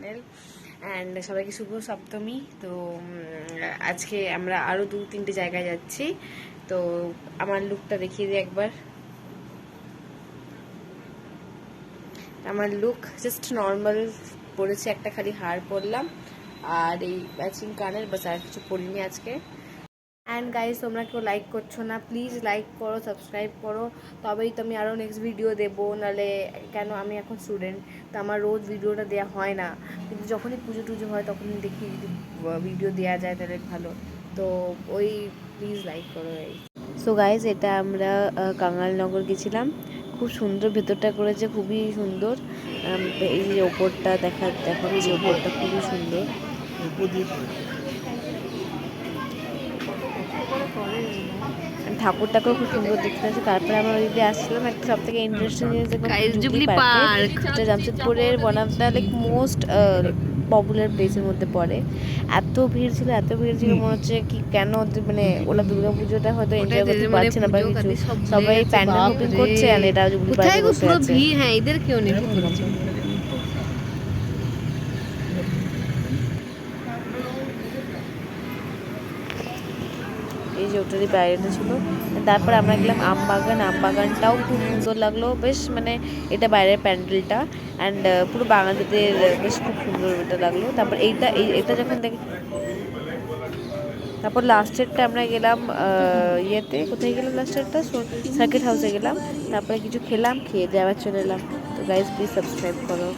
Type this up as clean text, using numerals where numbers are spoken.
Channel and সবাইকে শুভ সপ্তমী। তো আজকে আমরা আরও 2-3টে জায়গায় যাচ্ছি। তো আমার লুকটা দেখিয়ে দিই একবার। আমার লুক জাস্ট নর্মাল পরেছি, একটা খালি হার পরলাম আর এই ম্যাচিং কানের, বাস আর কিছু পরিনি আজকে। অ্যান্ড গাইজ, তোমরা কেউ লাইক করছো না, প্লিজ লাইক করো, সাবস্ক্রাইব করো, তবেই তো আমি আরও নেক্সট ভিডিও দেবো। নাহলে কেন, আমি এখন স্টুডেন্ট, তো আমার রোজ ভিডিওটা দেওয়া হয় না, কিন্তু যখনই পুজো টুজো হয় তখনই দেখি যদি ভিডিও দেওয়া যায় তাহলে ভালো। তো ওই প্লিজ লাইক করো। এই সো গাইজ, এটা আমরা কাঙালনগর গেছিলাম, খুব সুন্দর ভেতরটা করেছে, খুবই সুন্দর। এই যে ওপরটা দেখাচ্ছি, ওপরটা খুবই সুন্দর। ঠাকুরটাকেও খুব সুন্দর দেখতে আছে। তারপরে আমরা ওই দিকে আসছিলাম, একটা সব থেকে ইন্টারেস্টিং জিনিস দেখলাম জুবলি পার্ক, যেটা জামশেদপুরের one of the most popular প্লেসের মধ্যে পড়ে। এত ভিড় ছিল, মনে হচ্ছে কি কেন মানে ওরা দুর্গাপুজোটা হয়তো এনজয় করতে পারছে না বা কিছু, সবাই প্যান্ডেল হপিং করছে আর এটা জুবলি পার্কে বসে আছে। হ্যাঁ, এদের কেউ নেই। এই যে ওটারই বাইরেটা ছিল। তারপর আমরা গেলাম আমবাগানটাও খুব সুন্দর লাগলো বেশ, মানে এটা বাইরের প্যান্ডেলটা অ্যান্ড পুরো বাঙালিদের বেশ খুব সুন্দর এটা লাগলো। তারপর এটা যখন দেখি, তারপর লাস্টেরটা আমরা গেলাম ইয়েতে, কোথায় গেলাম লাস্টেরটা, সার্কিট হাউসে গেলাম। তারপরে কিছু খেলাম, খেয়ে দিয়ে আবার চলে এলাম। তো গাইজ প্লিজ সাবস্ক্রাইব করো।